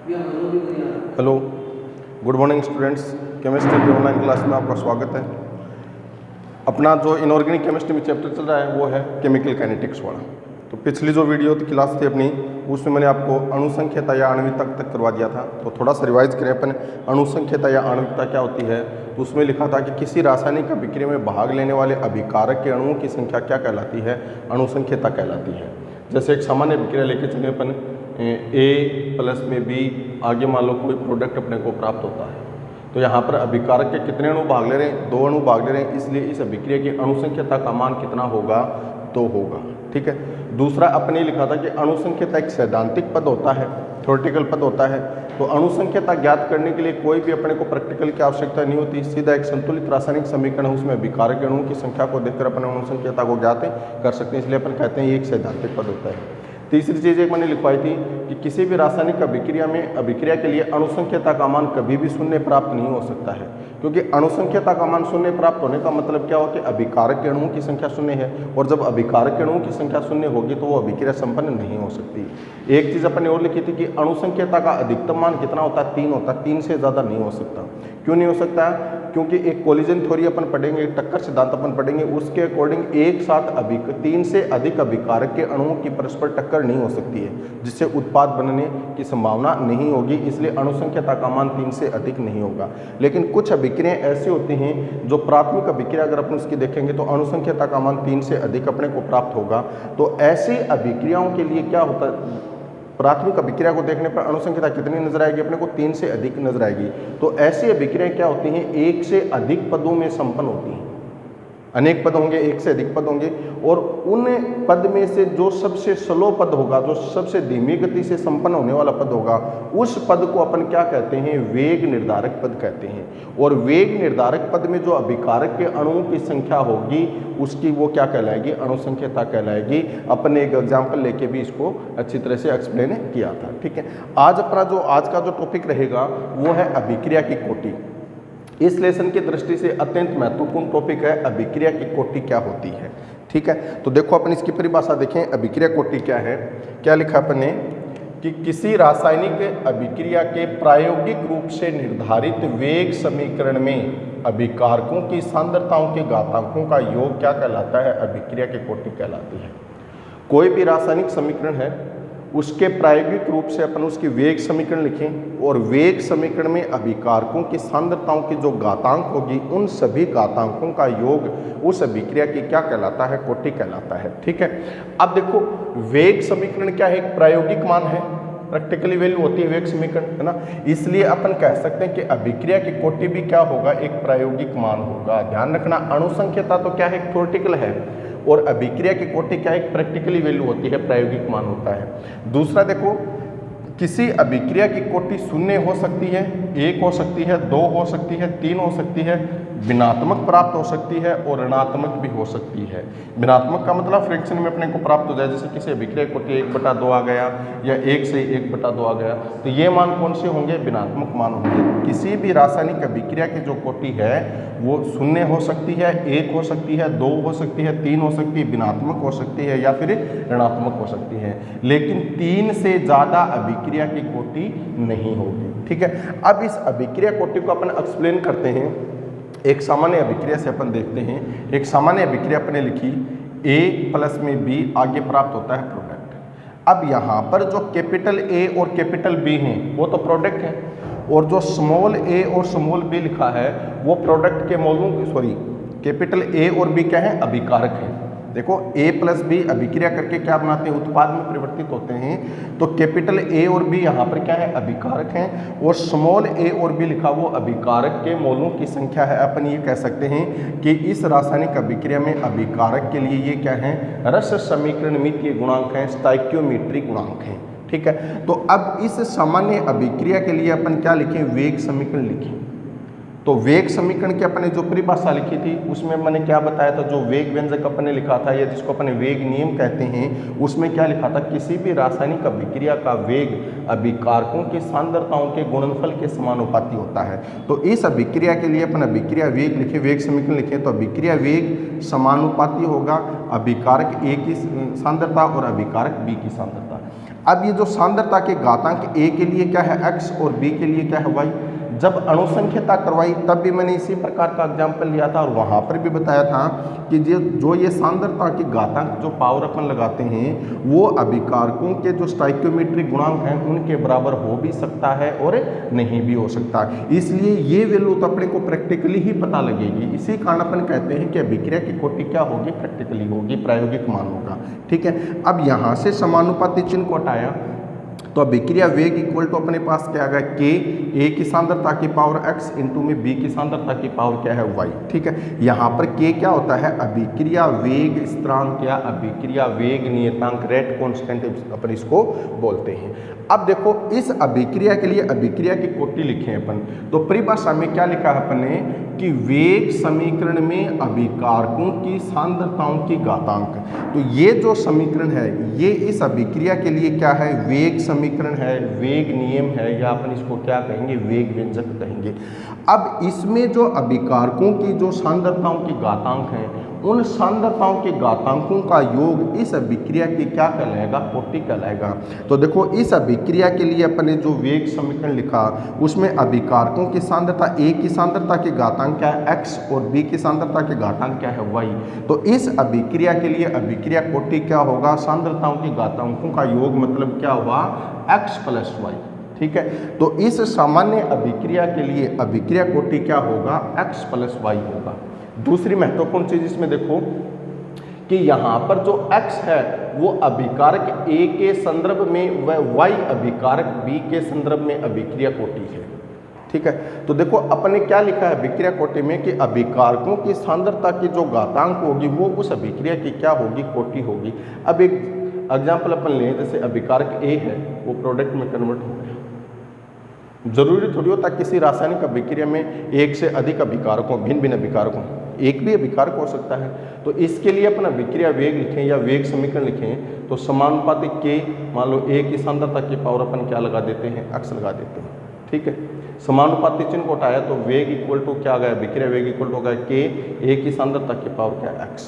Hello, good morning students. Chemistry की online class में आपका स्वागत है। अपना जो इनऑर्गेनिक केमिस्ट्री में चैप्टर चल रहा है वो है केमिकल काइनेटिक्स वाला। तो पिछली जो वीडियो क्लास थी अपनी, उसमें मैंने आपको अणुसंख्यता या आणविकता तक करवा दिया था। तो थोड़ा सा रिवाइज करें अपन। अणुसंख्यता या आणविकता क्या होती है, तो उसमें लिखा था कि किसी रासायनिक अभिक्रिया में भाग लेने वाले अभिकारक के अणुओं की संख्या क्या कहलाती है, अणुसंख्यता कहलाती है। जैसे एक सामान्य अभिक्रिया लेके चले अपन, ए प्लस में बी, आगे मान लो कोई प्रोडक्ट अपने को प्राप्त होता है। तो यहाँ पर अभिकारक के कितने अणु भाग ले रहे हैं, 2 अणु भाग ले रहे हैं, इसलिए इस अभिक्रिया की अणुसंख्यता का मान कितना होगा, 2 होगा। ठीक है। दूसरा अपने लिखा था कि अणुसंख्यता एक सैद्धांतिक पद होता है, थ्योरेटिकल पद होता है। तो अणुसंख्यता ज्ञात करने के लिए कोई भी अपने को प्रैक्टिकल की आवश्यकता नहीं होती, सीधा एक संतुलित रासायनिक समीकरण है, उसमें अभिकारक अणुओं की संख्या को देखकर अपन अणुसंख्यता को ज्ञात कर सकते हैं, इसलिए अपन कहते हैं ये एक सैद्धांतिक पद होता है। तीसरी चीज़ एक मैंने लिखवाई थी कि किसी भी रासायनिक अभिक्रिया में अभिक्रिया के लिए अणुसंख्यता का मान कभी भी शून्य प्राप्त नहीं हो सकता है, क्योंकि अणुसंख्यता का मान शून्य प्राप्त होने का मतलब क्या हो कि अभिकारक के अणुओं की संख्या शून्य है, और जब अभिकारक के अणुओं की संख्या शून्य होगी तो वो अभिक्रिया संपन्न नहीं हो सकती। एक चीज़ अपन ने और लिखी थी कि अणुसंख्यता का अधिकतम मान कितना होता है, 3 होता है, 3 से ज़्यादा नहीं हो सकता। क्यों नहीं हो सकता? क्योंकि एक कोलिजन थ्योरी अपन पढ़ेंगे, एक टक्कर सिद्धांत अपन पढ़ेंगे, उसके अकॉर्डिंग एक साथ 3 से अधिक अभिकारक के अणुओं की परस्पर टक्कर नहीं हो सकती है, जिससे उत्पाद बनने की संभावना नहीं होगी, इसलिए अणुसंख्यता का मान 3 से अधिक नहीं होगा। लेकिन कुछ अभिक्रियाएं ऐसी होती हैं जो प्राथमिक अभिक्रिया अगर अपन उसकी देखेंगे तो अणुसंख्यता का मान 3 से अधिक अपने को प्राप्त होगा। तो ऐसी अभिक्रियाओं के लिए क्या होता है, प्राथमिक अभिक्रिया को देखने पर अणुसंख्यता कितनी नजर आएगी अपने को, 3 से अधिक नजर आएगी। तो ऐसी अभिक्रियाएं क्या होती हैं, 1 से अधिक पदों में संपन्न होती हैं। अनेक पद होंगे, 1 से अधिक पद होंगे, और उन पद में से जो सबसे स्लो पद होगा, जो सबसे धीमी गति से संपन्न होने वाला पद होगा, उस पद को अपन क्या कहते हैं, वेग निर्धारक पद कहते हैं। और वेग निर्धारक पद में जो अभिकारक के अणुओं की संख्या होगी उसकी वो क्या कहलाएगी, अणुसंख्यता कहलाएगी। अपन ने एक एग्जाम्पल लेके भी इसको अच्छी तरह से एक्सप्लेन किया था। ठीक है। आज का जो टॉपिक रहेगा वो है अभिक्रिया की कोटि। इस लेसन की दृष्टि से अत्यंत महत्वपूर्ण टॉपिक है, अभिक्रिया की कोटि क्या होती है। ठीक है। तो देखो अपन इसकी परिभाषा देखें, अभिक्रिया कोटि क्या है। क्या लिखा अपन ने कि किसी रासायनिक अभिक्रिया के प्रायोगिक रूप से निर्धारित वेग समीकरण में अभिकारकों की सांद्रताओं के घातांकों का योग क्या कहलाता है, अभिक्रिया की कोटि कहलाती है। कोई भी रासायनिक समीकरण है, उसके प्रायोगिक रूप से अपन उसकी वेग समीकरण लिखें, और वेग समीकरण में अभिकारकों की सांद्रताओं की जो घातांक होगी, उन सभी घातांकों का योग उस अभिक्रिया की क्या कहलाता है, कोटि कहलाता है। ठीक है। अब देखो, वेग समीकरण क्या है, एक प्रायोगिक मान है, प्रैक्टिकली वैल्यू होती है वेग समीकरण, है ना। इसलिए अपन कह सकते हैं कि अभिक्रिया की कोटि भी क्या होगा, एक प्रायोगिक मान होगा। ध्यान रखना, अणुसंख्यता तो क्या है, एक थ्योरेटिकल है, और अभिक्रिया की कोटि क्या है, प्रैक्टिकली वैल्यू होती है, प्रायोगिक मान होता है। दूसरा देखो, किसी अभिक्रिया की कोटि शून्य हो सकती है, 1 हो सकती है, 2 हो सकती है, 3 हो सकती है, ऋणात्मक प्राप्त हो सकती है, और ऋणात्मक भी हो सकती है। ऋणात्मक का मतलब फ्रैक्शन में अपने को प्राप्त हो जाए, जैसे किसी अभिक्रिया कोटि 1/2 आ गया, या 1 से 1/2 आ गया, तो ये मान कौन से होंगे, ऋणात्मक मान होंगे। किसी भी रासायनिक अभिक्रिया की जो कोटि है वो शून्य हो सकती है, 1 हो सकती है, 2 हो सकती है, 3 हो सकती है, ऋणात्मक हो सकती है, या फिर ऋणात्मक हो सकती है, लेकिन 3 से ज़्यादा अभिक्रिया की कोटि नहीं होगी। ठीक है। अब इस अभिक्रिया कोटि को अपन एक्सप्लेन करते हैं एक सामान्य अभिक्रिया से। अपन देखते हैं, एक सामान्य अभिक्रिया अपने लिखी, A प्लस में B, आगे प्राप्त होता है प्रोडक्ट। अब यहाँ पर जो कैपिटल A और कैपिटल B हैं वो तो प्रोडक्ट है, और जो स्मॉल a और स्मॉल b लिखा है वो प्रोडक्ट के मॉलों की, कैपिटल A और B क्या है, अभिकारक है। देखो, A प्लस B अभिक्रिया करके क्या बनाते हैं, उत्पाद में परिवर्तित होते हैं। तो कैपिटल A और B यहाँ पर क्या है, अभिकारक हैं, और स्मॉल a और b लिखा वो अभिकारक के मोलों की संख्या है। अपन ये कह सकते हैं कि इस रासायनिक अभिक्रिया में अभिकारक के लिए ये क्या है, रस समीकरणमितीय गुणांक है, स्टोइकियोमेट्री गुणांक है। ठीक है। तो अब इस सामान्य अभिक्रिया के लिए अपन क्या लिखें, वेग समीकरण लिखें। तो वेग समीकरण की अपने जो परिभाषा लिखी थी उसमें मैंने क्या बताया था, जो वेग व्यंजक अपने लिखा था या जिसको अपने वेग नियम कहते हैं, उसमें क्या लिखा था, किसी भी रासायनिक अभिक्रिया का वेग अभिकारकों की सांद्रताओं के गुणनफल के समानुपाती होता है। तो इस अभिक्रिया के लिए अपन अभिक्रिया वेग लिखे, वेग समीकरण लिखे, तो अभिक्रिया वेग समानुपाती होगा अभिकारक ए की सांद्रता और अभिकारक बी की सांद्रता। अब ये जो सांद्रता के घातांक ए के लिए क्या है x और b के लिए क्या है y, जब अणुसंख्यता करवाई तब भी मैंने इसी प्रकार का एग्जाम्पल लिया था और वहाँ पर भी बताया था कि जो ये सांद्रता के घातांक जो पावर अपन लगाते हैं वो अभिकारकों के जो स्टाइक्योमेट्रिक गुणांक हैं उनके बराबर हो भी सकता है और नहीं भी हो सकता। इसलिए ये वैल्यू तो अपने को प्रैक्टिकली ही पता लगेगी। इसी कारण अपन कहते हैं कि अभिक्रिया की कोटि क्या होगी, प्रैक्टिकली होगी, प्रायोगिक मान होगा। ठीक है, अब यहाँ से समानुपाती चिन्ह को हटाया तो अभिक्रिया वेग इक्वल टू अपने पास क्या आ गया, के ए की सांद्रता की पावर x इंटू में बी की सांद्रता की पावर क्या है y। ठीक है, यहाँ पर के क्या होता है, अभिक्रिया वेग स्थिरांक या अभिक्रिया वेग नियतांक, रेट कांस्टेंट अपन इसको बोलते हैं। अब देखो इस अभिक्रिया के लिए अभिक्रिया की कोटि लिखे हैं अपन, तो परिभाषा में क्या लिखा है अपन ने कि वेग समीकरण में अभिकारकों की सांद्रताओं की घातांक। तो ये जो समीकरण है ये इस अभिक्रिया के लिए क्या है, वेग समीकरण है, वेग नियम है, या अपन इसको क्या कहेंगे, वेग व्यंजक कहेंगे। अब इसमें जो अभिकारकों की जो सांद्रताओं की घातांक हैं उन सांद्रताओं के घातांकों का योग इस अभिक्रिया की क्या कहलाएगा, कोटि कहलाएगा। तो देखो इस अभिक्रिया के लिए अपन ने जो वेग समीकरण लिखा उसमें अभिकारकों की सांद्रता ए की सांद्रता के घातांक क्या है x और b की सांद्रता के घातांक क्या है y। तो इस अभिक्रिया के लिए अभिक्रिया कोटि क्या होगा, सांद्रताओं के घातांकों का योग मतलब क्या हुआ, x प्लस y। ठीक है, तो इस सामान्य अभिक्रिया के लिए अभिक्रिया कोटि क्या होगा, x प्लस y होगा। दूसरी महत्वपूर्ण चीज इसमें देखो कि यहाँ पर जो x है वो अभिकारक A के संदर्भ में व y अभिकारक B के संदर्भ में अभिक्रिया कोटि है। ठीक है, तो देखो अपन ने क्या लिखा है अभिक्रिया कोटि में कि अभिकारकों की सांद्रता की जो घातांक होगी वो उस अभिक्रिया की क्या होगी, कोटि होगी। अब एक एग्जाम्पल अपन लें, जैसे अभिकारक A है वो प्रोडक्ट में कन्वर्ट हो गया। जरूरी थोड़ी होता किसी रासायनिक अभिक्रिया में एक से अधिक अभिकारकों, भिन्न भिन्न अभिकारकों, एक भी अभिकारक हो सकता है। तो इसके लिए अपन अभिक्रिया वेग लिखें या वेग समीकरण लिखें तो समानुपाती के, मान लो ए की सांद्रता की पावर अपन क्या लगा देते हैं, x लगा देते हैं। ठीक है, समानुपाती चिन्ह को हटाया तो वेग इक्वल टू क्या गया, अभिक्रिया वेग इक्वल टू गया के ए की सांद्रता की पावर क्या है, x।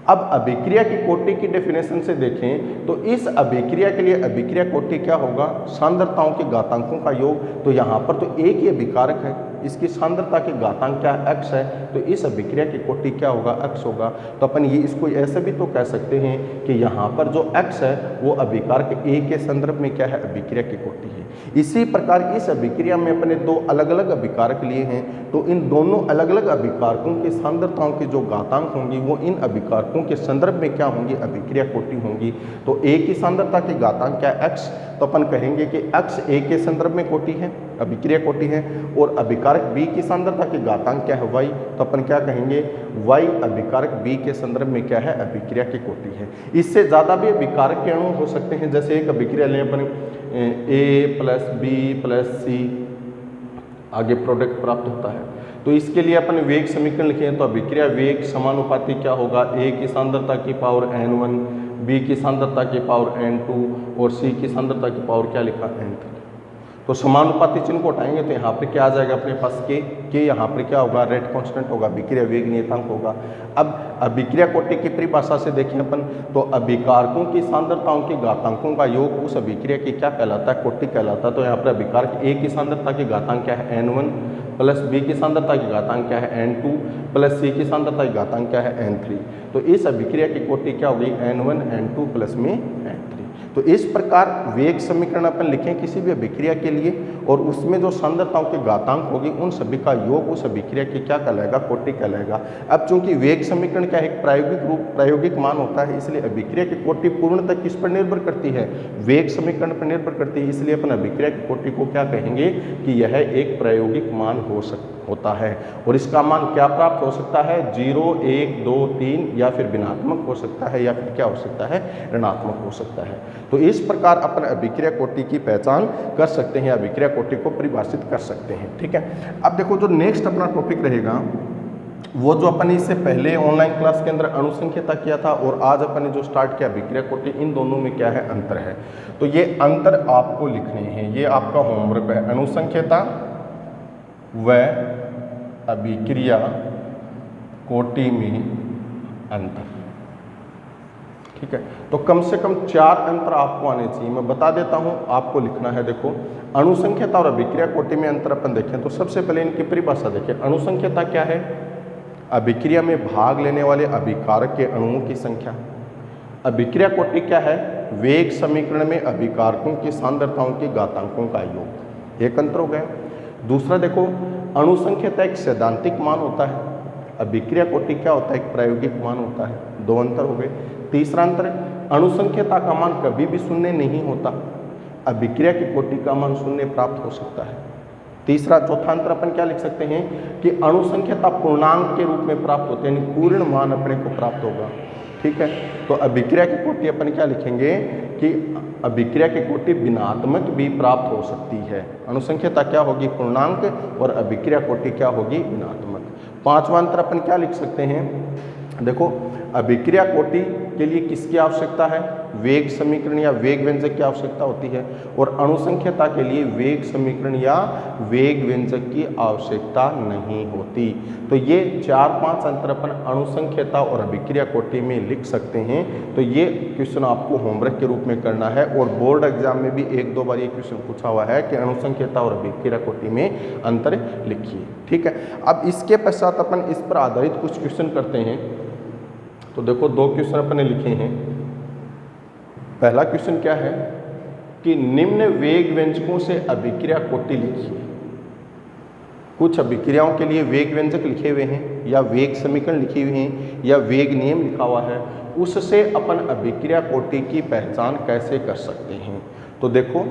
अब अभिक्रिया की कोटि की डेफिनेशन से देखें तो इस अभिक्रिया के लिए अभिक्रिया कोटि क्या होगा, सांद्रताओं के घातांकों का योग। तो यहाँ पर तो एक ही अभिकारक है, इसकी सांद्रता के घातांक क्या x है, तो इस अभिक्रिया की कोटि क्या होगा, x होगा। तो अपन ये इसको ऐसे भी तो कह सकते हैं कि यहाँ पर जो x है वो अभिकारक A के संदर्भ में क्या है, अभिक्रिया की कोटि है। इसी प्रकार इस अभिक्रिया में अपने दो अलग अलग अभिकारक लिए हैं, तो इन दोनों अलग अलग अभिकारकों की सांद्रताओं की जो घातांक होंगी वो इन अभिकारकों के संदर्भ में क्या होंगी, अभिक्रिया कोटि होंगी। तो A की सांद्रता के घातांक क्या है, x, तो अपन कहेंगे कि x A के संदर्भ में कोटि है, अभिक्रिया कोटि है, और अभिकारक B की सांद्रता के घातांक क्या है, y, तो अपन क्या कहेंगे, y अभिकारक B के संदर्भ में क्या है, अभिक्रिया की कोटि है। इससे ज़्यादा भी अभिकारक के अणु हो सकते हैं, जैसे एक अभिक्रिया लें अपन A plus B plus C, आगे प्रोडक्ट प्राप्त होता है। तो इसके लिए अपन वेग समीकरण लिखे हैं तो अभिक्रिया वेग समानुपाती क्या होगा, A की सांद्रता की पावर n1, B की सांद्रता की पावर n2 और C की सांद्रता की पावर क्या लिखा, n3। तो समानुपाती चिन्ह को हटाएंगे तो यहाँ पर क्या आ जाएगा अपने पास, के यहाँ पर क्या होगा, रेट कांस्टेंट होगा, अभिक्रिया वेग नियतांक होगा। अब अभिक्रिया कोटि की परिभाषा से देखें अपन तो अभिकारकों की सांद्रताओं के घातांकों का योग उस अभिक्रिया की क्या कहलाता है, कोटि कहलाता है। तो यहाँ पर अभिकारक A की सांद्रता की घातांक क्या है, n1 प्लस B की सांद्रता की घातांक क्या है, n2 प्लस C की सांद्रता की घातांक क्या है, n3। तो इस अभिक्रिया की कोटि क्या होगी, n1 n2 प्लस में n3। तो इस प्रकार वेग समीकरण अपन लिखें किसी भी अभिक्रिया के लिए और उसमें जो सांद्रताओं के घातांक होगी उन सभी का योग उस अभिक्रिया की क्या कहलाएगा, कोटि कहलाएगा। अब चूंकि वेग समीकरण क्या है, एक प्रायोगिक मान होता है, इसलिए अभिक्रिया की कोटि पूर्णतः किस पर निर्भर करती है, वेग समीकरण पर निर्भर करती है। इसलिए अपन अभिक्रिया की कोटि को क्या कहेंगे कि यह एक प्रायोगिक मान हो सकता है। होता है और इसका मान क्या प्राप्त हो सकता है, 0, 1, 2, 3 या फिर ऋणात्मक हो सकता है या फिर क्या हो सकता है, ऋणात्मक हो सकता है। तो इस प्रकार अपन अभिक्रिया कोटि की पहचान कर सकते हैं, अभिक्रिया कोटि को परिभाषित कर सकते हैं। ठीक है, अब देखो जो नेक्स्ट अपना टॉपिक रहेगा वो जो अपन इससे पहले ऑनलाइन क्लास के अंदर अणुसंख्यता किया था और आज अपन ने जो स्टार्ट किया अभिक्रिया कोटि, इन दोनों में क्या है, अंतर है। तो ये अंतर आपको लिखने हैं, ये आपका होमवर्क है, अणुसंख्यता व अभिक्रिया कोटि में अंतर। ठीक है, तो कम से कम 4 अंतर आपको आने चाहिए, मैं बता देता हूं, आपको लिखना है। देखो अणुसंख्यता और अभिक्रिया कोटि में अंतर अपन देखें तो सबसे पहले इनकी परिभाषा देखें। अणुसंख्यता क्या है, अभिक्रिया में भाग लेने वाले अभिकारक के अणुओं की संख्या। अभिक्रिया कोटि क्या है, वेग समीकरण में अभिकारकों की सांद्रताओं के घातांकों का योग। एक अंतर हो गया। दूसरा देखो, अणुसंख्यता एक सैद्धांतिक मान होता है, अभिक्रिया कोटि क्या होता है, एक प्रायोगिक मान होता है। 2 अंतर हो गए। तीसरा अंतर, अणुसंख्यता का मान कभी भी शून्य नहीं होता, अभिक्रिया की कोटि का मान शून्य प्राप्त हो सकता है। तीसरा चौथा अंतर अपन क्या लिख सकते हैं कि अणुसंख्यता पूर्णांक के रूप में प्राप्त होते हैं, यानी पूर्ण मान अपने को प्राप्त होगा। ठीक है, तो अभिक्रिया की कोटि अपन क्या लिखेंगे कि अभिक्रिया की कोटि भिन्नात्मक भी प्राप्त हो सकती है। अणुसंख्यता क्या होगी, पूर्णांक, और अभिक्रिया कोटि क्या होगी, भिन्नात्मक। पांचवा अंतर अपन क्या लिख सकते हैं, देखो अभिक्रिया कोटि के लिए किसकी आवश्यकता है, वेग समीकरण या वेग व्यंजक की आवश्यकता होती है, और अणुसंख्यता के लिए वेग समीकरण या वेग व्यंजक की आवश्यकता नहीं होती। तो ये 4-5 अंतर अपन अणुसंख्यता और अभिक्रिया कोटि में लिख सकते हैं। तो ये क्वेश्चन आपको होमवर्क के रूप में करना है और बोर्ड एग्जाम में भी 1-2 बार ये क्वेश्चन पूछा हुआ है कि अणुसंख्यता और अभिक्रिया कोटि में अंतर लिखिए। ठीक है, अब इसके पश्चात अपन इस पर आधारित कुछ क्वेश्चन करते हैं। तो देखो 2 क्वेश्चन अपने लिखे हैं। पहला क्वेश्चन क्या है कि निम्न वेग व्यंजकों से अभिक्रिया कोटि लिखिए। कुछ अभिक्रियाओं के लिए वेग व्यंजक लिखे हुए हैं या वेग समीकरण लिखे हुए हैं या वेग नियम लिखा हुआ है, उससे अपन अभिक्रिया कोटि की पहचान कैसे कर सकते हैं। तो देखो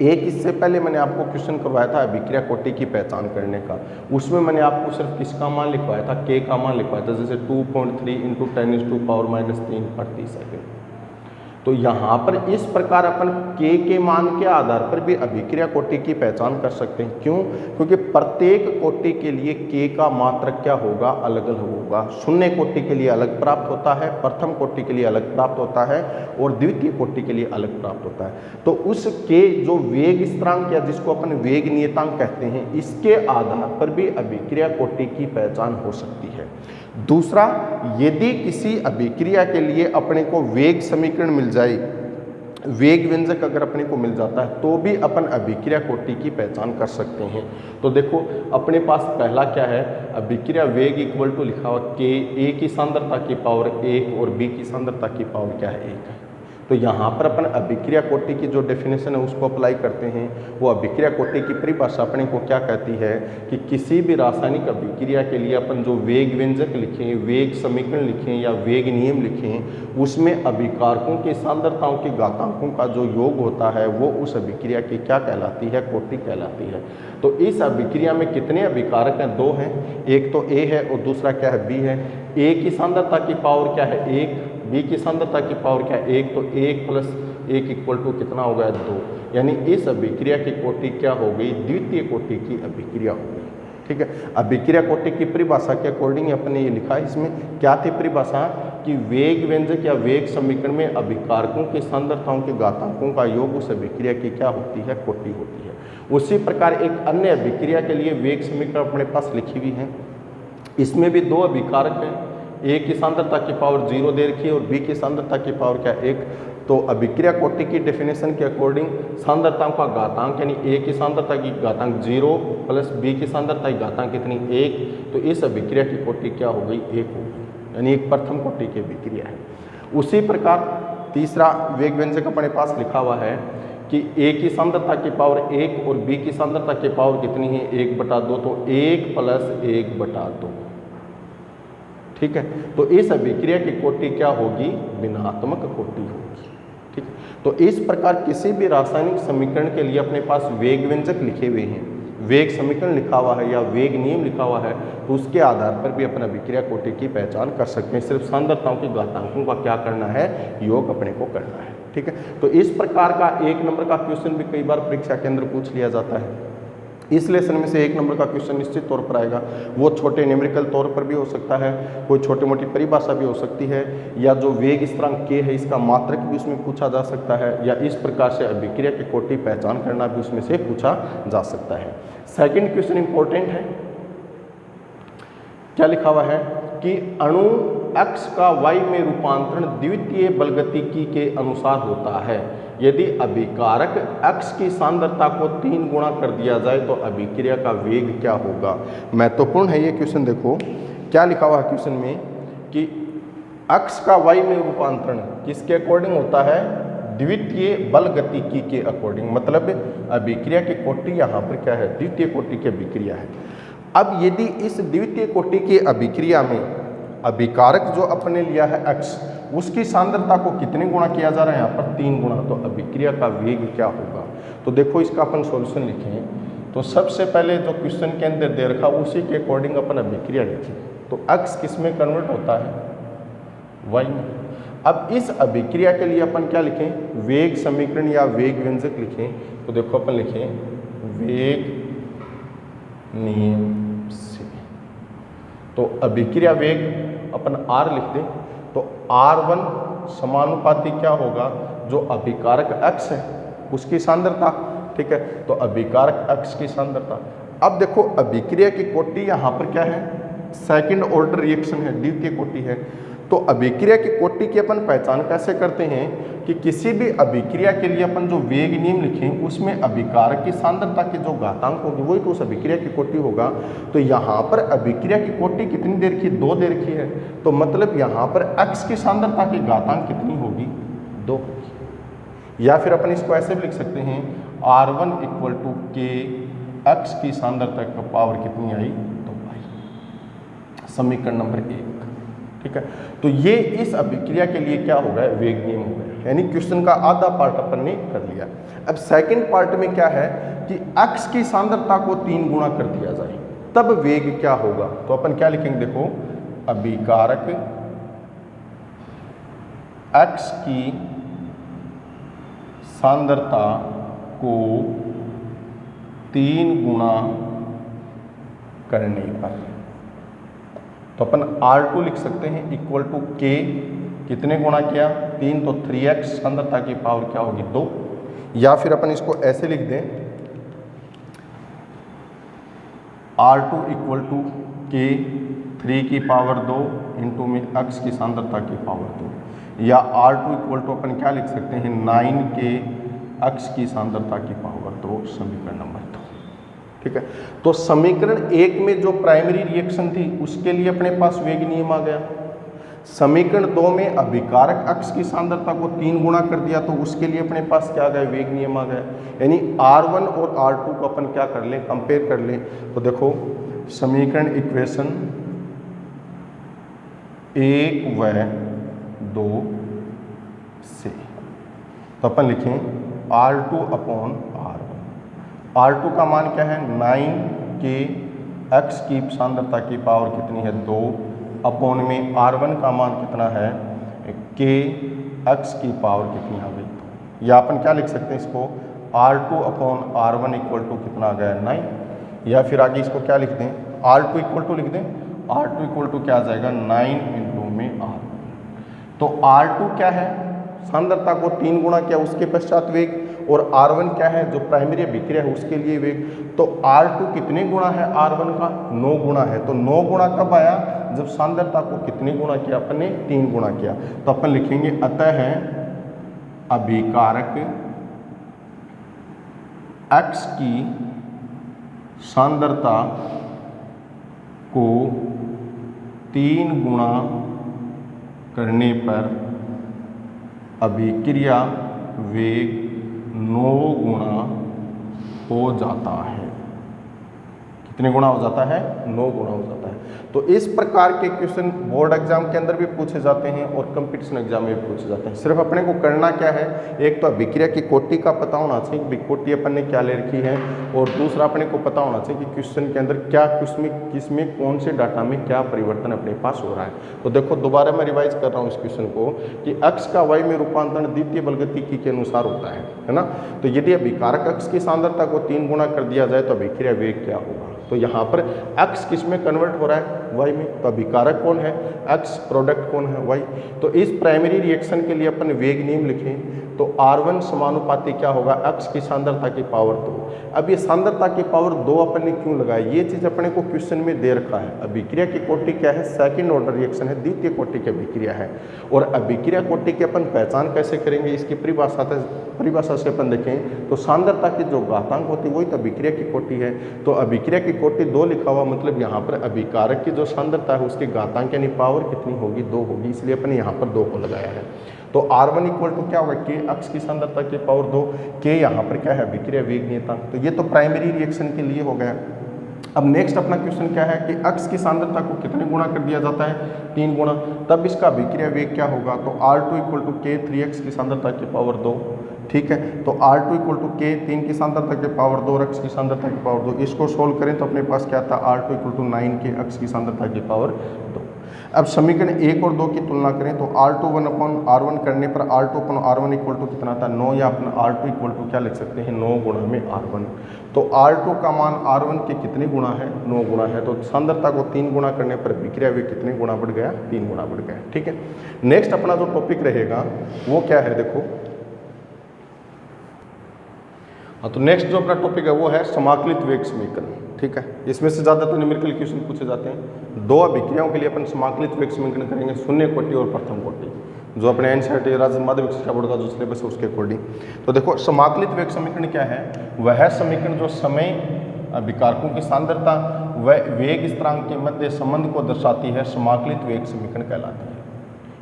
एक इससे पहले मैंने आपको क्वेश्चन करवाया था अभिक्रिया कोटि की पहचान करने का, उसमें मैंने आपको सिर्फ किसका मान लिखवाया था, के का मान लिखवाया था, जैसे 2.3 × 10⁻³ प्रति सेकंड। तो यहाँ पर इस प्रकार अपन के मान के आधार पर भी अभिक्रिया कोटि की पहचान कर सकते हैं। क्यों, क्योंकि प्रत्येक कोटि के लिए के का मात्रक क्या होगा, अलग अलग होगा। शून्य कोटि के लिए अलग प्राप्त होता है, प्रथम कोटि के लिए अलग प्राप्त होता है और द्वितीय कोटि के लिए अलग प्राप्त होता है। तो उस के जो वेग स्थिरांक या जिसको अपन वेग नियतांक कहते हैं, इसके आधार पर भी अभिक्रिया कोटि की पहचान हो सकती है। दूसरा, यदि किसी अभिक्रिया के लिए अपने को वेग समीकरण मिल जाए, वेग व्यंजक अगर अपने को मिल जाता है, तो भी अपन अभिक्रिया कोटि की पहचान कर सकते हैं। तो देखो अपने पास पहला क्या है, अभिक्रिया वेग इक्वल टू लिखा हुआ के, ए की सांद्रता की पावर 1 और बी की सांद्रता की पावर क्या है, 1 है। तो यहाँ पर अपन अभिक्रिया कोटि की जो डेफिनेशन है उसको अप्लाई करते हैं। वो अभिक्रिया कोटि की परिभाषा अपने को क्या कहती है कि किसी भी रासायनिक अभिक्रिया के लिए अपन जो वेग व्यंजक लिखें, वेग समीकरण लिखें या वेग नियम लिखें, उसमें अभिकारकों की सांद्रताओं के घातांकों का जो योग होता है वो उस अभिक्रिया की क्या कहलाती है, कोटि कहलाती है। तो इस अभिक्रिया में कितने अभिकारक हैं, 2 हैं। एक तो ए है और दूसरा क्या है, बी है। ए की सांद्रता की पावर क्या है, 1, बी की सांद्रता की पावर क्या है, 1। तो 1 + 1 = कितना हो गया, 2। यानी इस अभिक्रिया की कोटि क्या हो गई, द्वितीय कोटि की अभिक्रिया हो गई। ठीक है, अभिक्रिया कोटि की परिभाषा के अकॉर्डिंग अपने ये लिखा है, इसमें क्या थी परिभाषा कि वेग व्यंजक या वेग समीकरण में अभिकारकों की सांद्रताओं के घातांकों का योग उस अभिक्रिया की क्या होती है, कोटि होती है। उसी प्रकार एक अन्य अभिक्रिया के लिए वेग समीकरण अपने पास लिखी हुई है। इसमें भी 2 अभिकारक हैं, ए की सांद्रता की पावर 0 दे रखी है और बी की सांद्रता की पावर क्या, 1। तो अभिक्रिया कोटि की डेफिनेशन के अकॉर्डिंग सांद्रताओं का घातांक यानी ए की सांद्रता की घातांक 0 + बी की सांद्रता की घातांक कितनी, 1। तो इस अभिक्रिया की कोटि क्या हो गई, 1 हो गई, यानी एक प्रथम कोटि की अभिक्रिया है। उसी प्रकार तीसरा वेग व्यंजक अपने पास लिखा हुआ है कि ए की सांद्रता की पावर 1 और बी की सांद्रता की पावर कितनी है, 1/2। तो 1 + 1/2। ठीक है, तो इस अभिक्रिया की कोटि क्या होगी, भिन्नात्मक कोटि होगी। ठीक, तो इस प्रकार किसी भी रासायनिक समीकरण के लिए अपने पास वेग व्यंजक लिखे हुए हैं। वेग समीकरण लिखा हुआ है या वेग नियम लिखा हुआ है तो उसके आधार पर भी अपना अभिक्रिया कोटि की पहचान कर सकते हैं। सिर्फ सांद्रताओं के घातांकों का क्या करना है, योग अपने को करना है। ठीक है, तो इस प्रकार का 1 नंबर का क्वेश्चन भी कई बार परीक्षा के अंदर पूछ लिया जाता है। इस लेसन में से 1 नंबर का क्वेश्चन निश्चित तौर पर आएगा। वो छोटे न्यूमेरिकल तौर पर भी हो सकता है, कोई छोटी मोटी परिभाषा भी हो सकती है, या जो वेग स्थिरांक k है इसका मात्रक भी उसमें पूछा जा सकता है, या इस प्रकार से अभिक्रिया की कोटि पहचान करना भी उसमें से पूछा जा सकता है। सेकंड क्वेश्चन इंपॉर्टेंट है। क्या लिखा हुआ है कि अणु x का y में रूपांतरण द्वितीय बलगतिकी के अनुसार होता है। यदि अभिकारक x की सांद्रता को 3 गुणा कर दिया जाए तो अभिक्रिया का वेग क्या होगा। महत्वपूर्ण है ये क्वेश्चन। देखो क्या लिखा हुआ है क्वेश्चन में कि x का y में रूपांतरण किसके अकॉर्डिंग होता है, द्वितीय बलगतिकी के अकॉर्डिंग। मतलब अभिक्रिया की कोटि यहाँ पर क्या है, द्वितीय कोटि की अभिक्रिया है। अब यदि इस द्वितीय कोटि की अभिक्रिया में अभिकारक जो अपने लिया है x, उसकी सांद्रता को कितने गुणा किया जा रहा है, यहाँ पर 3 गुणा, तो अभिक्रिया का वेग क्या होगा। तो देखो इसका अपन सॉल्यूशन लिखें तो सबसे पहले जो क्वेश्चन के अंदर दे रखा उसी के अकॉर्डिंग अपन अभिक्रिया लिखें। तो x किस में कन्वर्ट होता है, y में। अब इस अभिक्रिया के लिए अपन क्या लिखें, वेग समीकरण या वेग व्यंजक लिखें। तो देखो अपन लिखें वेग नियम से। तो अभिक्रिया वेग अपन r लिख दें तो R1 समानुपाती क्या होगा, जो अभिकारक x है उसकी सांद्रता। ठीक है, तो अभिकारक x की सांद्रता। अब देखो अभिक्रिया की कोटि यहाँ पर क्या है, सेकंड ऑर्डर रिएक्शन है, द्वितीय कोटि है। तो अभिक्रिया की कोटि की अपन पहचान कैसे करते हैं कि किसी भी अभिक्रिया के लिए अपन जो वेग नियम लिखें उसमें अभिकारक की सांद्रता की जो घातांक होगी वही तो उस अभिक्रिया की कोटि होगा। तो यहाँ पर अभिक्रिया की कोटि कितनी दे रखी है, 2 दे रखी है। तो मतलब यहाँ पर x की सांद्रता की घातांक कितनी होगी, 2। या फिर अपन इसको ऐसे भी लिख सकते हैं R1 equal to k, x की सांद्रता का पावर कितनी आई, 2 आई। समीकरण नंबर 1। ठीक है, तो ये इस अभिक्रिया के लिए क्या होगा, वेग नियम होगा। यानी क्वेश्चन का आधा पार्ट अपन ने कर लिया। अब सेकंड पार्ट में क्या है कि x की सांद्रता को 3 गुणा कर दिया जाए तब वेग क्या होगा। तो अपन क्या लिखेंगे, देखो अभिकारक x की सांद्रता को 3 गुणा करने पर, तो अपन R2 लिख सकते हैं इक्वल टू k, कितने गुणा किया, 3, तो 3x सांद्रता की पावर क्या होगी, 2। या फिर अपन इसको ऐसे लिख दें R2 इक्वल टू k 3 की पावर 2 इंटू में x की सांद्रता की पावर 2, या R2 इक्वल टू अपन क्या लिख सकते हैं 9k x की सांद्रता की पावर 2, समीकरण नंबर 2। ठीक है, तो समीकरण 1 में जो प्राइमरी रिएक्शन थी उसके लिए अपने पास वेग नियम आ गया। समीकरण 2 में अभिकारक x की सांद्रता को 3 गुणा कर दिया तो उसके लिए अपने पास क्या आ गया, वेग नियम आ गया। यानी R1 और R2 को अपन क्या कर लें, कंपेयर कर लें। तो देखो समीकरण इक्वेशन 1 व 2 से, तो अपन लिखें R2 अपॉन R2 का मान क्या है, 9k x की सांद्रता की पावर कितनी है, 2, अपॉन में R1 का मान कितना है, k x की पावर कितनी आ गई। या अपन क्या लिख सकते हैं इसको R2 upon R1 equal to कितना आ गया, 9। या फिर आगे इसको क्या लिख दें, R2 इक्वल टू लिख दें, R2 इक्वल टू क्या आ जाएगा, 9 इंटू में R1। तो R2 क्या है, सांद्रता को 3 गुणा किया उसके पश्चात वेग, और R1 क्या है, जो प्राइमरी अभिक्रिया है उसके लिए वेग। तो R2 कितने गुणा है, R1 का 9 गुणा है। तो 9 गुणा कब आया, जब सांद्रता को कितने गुणा किया, अपन ने 3 गुणा किया। तो अपन लिखेंगे अतः है अभिकारक x की सांद्रता को 3 गुणा करने पर अभिक्रिया वेग 9 गुणा हो जाता है। कितने गुना हो जाता है, 9 गुना हो जाता है। तो इस प्रकार के क्वेश्चन बोर्ड एग्जाम के अंदर भी पूछे जाते हैं और कंपटीशन एग्जाम में भी पूछे जाते हैं। सिर्फ अपने को करना क्या है, एक तो अभिक्रिया की कोटि का पता होना चाहिए कि कोटि अपन ने क्या ले रखी है, और दूसरा अपने को पता होना चाहिए कि क्वेश्चन के अंदर क्या किसमें कौन से डाटा में क्या परिवर्तन अपने पास हो रहा है। तो देखो दोबारा मैं रिवाइज कर रहा हूँ इस क्वेश्चन को कि अक्ष का वाई में रूपांतरण द्वितीय बलगतिकी के अनुसार होता है ना। तो यदि अभिकारक अक्ष की सांद्रता को 3 गुना कर दिया जाए तो अभिक्रिया वेग क्या होगा। तो यहाँ पर अक्ष किस में कन्वर्ट हो रहा है, वाई में। तो अभिकारक कौन है, अक्ष, प्रोडक्ट कौन है, वाई। तो इस प्राइमरी रिएक्शन के लिए अपन वेग नियम लिखें तो R1 समानुपाती क्या होगा, अक्ष की सांद्रता की पावर 2। अब ये सांद्रता की पावर 2 अपन ने क्यों लगाया, ये चीज अपने को क्वेश्चन में दे रखा है। अभिक्रिया की कोटि क्या है, सेकंड ऑर्डर रिएक्शन है, द्वितीय कोटि की अभिक्रिया है। और अभिक्रिया कोटि की अपन पहचान कैसे करेंगे, इसकी परिभाषा से अपन देखें तो सांद्रता की जो घातांक होती है वही तो अभिक्रिया की कोटि है। तो अभिक्रिया की कोटि 2 लिखा हुआ, मतलब यहाँ पर अभिकारक की जो सांद्रता है उसकी घातांक यानी पावर कितनी होगी, 2 होगी, इसलिए अपन यहाँ पर 2 को लगाया है। तो R1 इक्वल टू क्या होगा, के अक्ष की सांद्रता की पावर 2, के यहाँ पर क्या है, अभिक्रिया वेग नियतांक। तो ये तो प्राइमरी रिएक्शन के लिए हो गया। अब नेक्स्ट अपना क्वेश्चन क्या है कि अक्ष की सांद्रता को कितने गुना कर दिया जाता है, 3 गुना, तब इसका अभिक्रिया वेग क्या होगा। तो R2 इक्वल टू के 3x की सांद्रता की पावर 2, ठीक है। तो R2 इक्वल टू के 3 की सांद्रता की पावर 2 और अक्ष की सांद्रता की पावर 2। इसको सोल्व करें तो अपने पास क्या था, R2 इक्वल टू 9 के अक्ष की सांद्रता की पावर 2। अब समीकरण 1 और 2 की तुलना करें तो R2 1/R1 करने पर R2 upon R1 equal to कितना था, 9, या अपना R2 इक्वल टू क्या लिख सकते हैं, 9 गुणा में R1। तो R2 का मान R1 के कितने गुना है, 9 गुना है। तो सांद्रता को 3 गुना करने पर अभिक्रिया वेग कितने गुना बढ़ गया, 3 गुना बढ़ गया, ठीक है। नेक्स्ट अपना जो टॉपिक रहेगा वो क्या है, देखो। तो नेक्स्ट जो अपना टॉपिक है वो है समाकलित वेग समीकरण, ठीक है। इसमें से ज़्यादा तो न्यूमेरिकल क्वेश्चन पूछे जाते हैं। 2 अभिक्रियाओं के लिए अपन समाकलित वेग समीकरण करेंगे, शून्य कोटि और प्रथम कोटि, जो अपने एनसीईआरटी राज्य माध्यमिक शिक्षा बोर्ड का जो सिलेबस है उसके अकॉर्डिंग। तो देखो समाकलित वेग समीकरण क्या है, वह समीकरण जो समय, अभिकारकों की सांद्रता व वेग स्थिरांक के मध्य संबंध को दर्शाती है, समाकलित वेग समीकरण कहलाती है।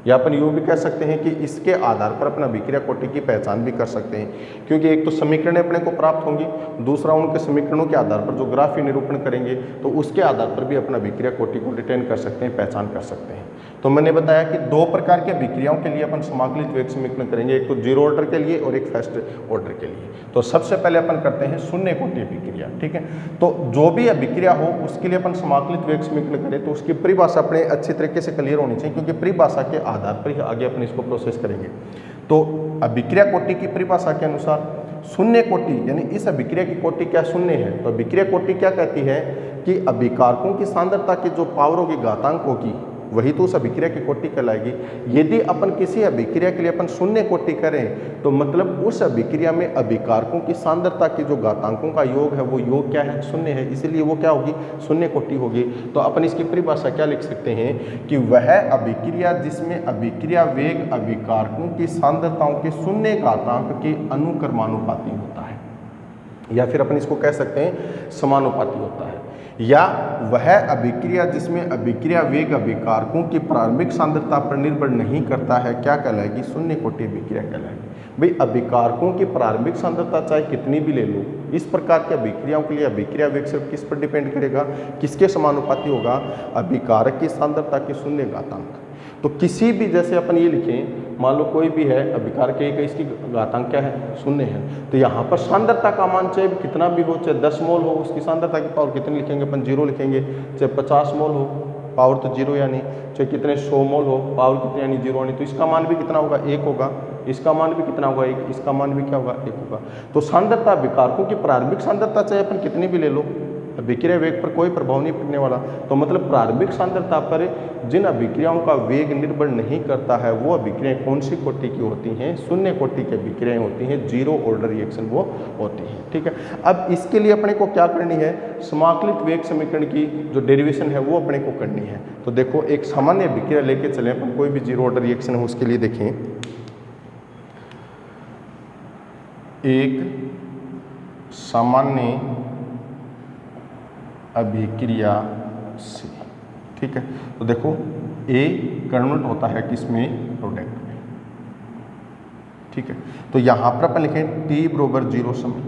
या अपन यूँ भी कह सकते हैं कि इसके आधार पर अपना अभिक्रिया कोटि की पहचान भी कर सकते हैं, क्योंकि एक तो समीकरण अपने को प्राप्त होंगी, दूसरा उनके समीकरणों के आधार पर जो ग्राफीय निरूपण करेंगे तो उसके आधार पर भी अपना अभिक्रिया कोटि को डिटेन कर सकते हैं, पहचान कर सकते हैं। तो मैंने बताया कि 2 प्रकार की अभिक्रियाओं के लिए अपन समाकलित वेग समीकरण करेंगे, एक तो 0 ऑर्डर के लिए और एक फर्स्ट ऑर्डर के लिए। तो सबसे पहले अपन करते हैं शून्य कोटि अभिक्रिया, ठीक है। तो जो भी अभिक्रिया हो उसके लिए अपन समाकलित वेग समीकरण करें तो उसकी परिभाषा अपने अच्छी तरीके से क्लियर होनी चाहिए, क्योंकि परिभाषा के आधार पर ही आगे अपन इसको प्रोसेस करेंगे। तो अभिक्रिया कोटि की परिभाषा के अनुसार शून्य कोटि यानी इस अभिक्रिया की कोटि क्या शून्य है। तो अभिक्रिया कोटि क्या कहती है कि अभिकारकों की सांद्रता की जो पावरों की घातांक होगी वही तो उस अभिक्रिया की कोटि कहलाएगी। यदि अपन किसी अभिक्रिया के लिए अपन शून्य कोटि करें तो मतलब उस अभिक्रिया में अभिकारकों की सांद्रता की जो घातांकों का योग है वो योग क्या है, शून्य है, इसीलिए वो क्या होगी, शून्य कोटि होगी। तो अपन इसकी परिभाषा क्या लिख सकते हैं कि वह अभिक्रिया जिसमें अभिक्रिया वेग अभिकारकों की सांद्रताओं के शून्य घातांक के अनुक्रमानुपाती होता है, या फिर अपन इसको कह सकते हैं समानुपाती होता है। या वह अभिक्रिया जिसमें अभिक्रिया वेग अभिकारकों की प्रारंभिक सांद्रता पर निर्भर नहीं करता है, क्या कहलाएगी, शून्य कोटि अभिक्रिया कहलाएगी। भाई अभिकारकों की प्रारंभिक सांद्रता चाहे कितनी भी ले लो, इस प्रकार की अभिक्रियाओं के लिए अभिक्रिया वेग सिर्फ किस पर डिपेंड करेगा, किसके समानुपाती होगा, अभिकारक की सांद्रता के शून्य घातांक। तो किसी भी, जैसे अपन ये लिखें, मान लो कोई भी है अभिकारक एक है, इसकी घातांक क्या है, शून्य है, तो यहाँ पर सांद्रता का मान चाहे कितना भी हो, चाहे 10 मोल हो, उसकी सांद्रता की पावर कितनी लिखेंगे अपन, 0 लिखेंगे। चाहे 50 मोल हो, पावर तो 0 यानी, चाहे कितने 100 मोल हो, पावर कितने यानी 0 यानी, तो इसका मान भी कितना होगा, 1 होगा। इसका मान भी कितना होगा, 1, इसका मान भी क्या होगा, 1 होगा। तो सांद्रता अभिकारकों की प्रारंभिक सांद्रता चाहे अपन कितनी भी ले लो, अभिक्रिया वेग पर कोई प्रभाव नहीं पड़ने वाला। तो मतलब प्रारंभिक सांद्रता पर जिन अभिक्रियाओं का वेग निर्भर नहीं करता है वो अभिक्रियाएं कौन सी कोटि की होती हैं, शून्य कोटि की अभिक्रियाएं होती हैं, 0 ऑर्डर रिएक्शन वो होती हैं, ठीक है। अब इसके लिए अपने को क्या करनी है, समाकलित वेग समीकरण की जो डेरिवेशन है वो अपने को करनी है। तो देखो एक सामान्य अभिक्रिया लेके चले अपन, कोई भी 0 ऑर्डर रिएक्शन है उसके लिए देखें, एक सामान्य अभिक्रिया से, ठीक है। तो देखो ए कन्वर्ट होता है किसमें, प्रोडक्ट में, ठीक है। तो यहाँ पर अपन लिखें t बराबर 0 समय,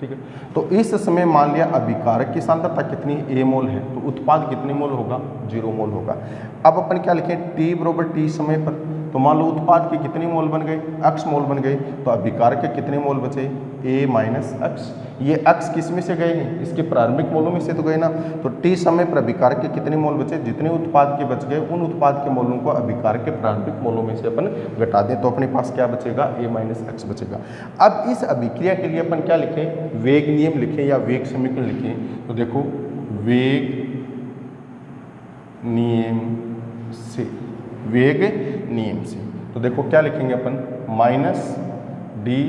ठीक है। तो इस समय मान लिया अभिकारक की सांद्रता कितनी ए मोल है, तो उत्पाद कितने मोल होगा, 0 मोल होगा। अब अपन क्या लिखें, टी बराबर टी समय पर, तो मान लो उत्पाद के कितने मोल बन गए, x मोल बन गए, तो अभिकारक के कितने मोल बचे, a माइनस एक्स। ये x किस में से गए हैं, इसके प्रारंभिक मोलों में से तो गए ना, तो t समय पर अभिकारक के कितने मोल बचे, जितने उत्पाद के बच गए उन उत्पाद के मोलों को अभिकारक के प्रारंभिक मोलों में से अपन घटा दें, तो अपने पास क्या बचेगा, a माइनस एक्स बचेगा। अब इस अभिक्रिया के लिए अपन क्या लिखें, वेग नियम लिखें या वेग समीकरण लिखें। तो देखो वेग नियम से, वेग नियम से, तो देखो क्या लिखेंगे अपन, माइनस डी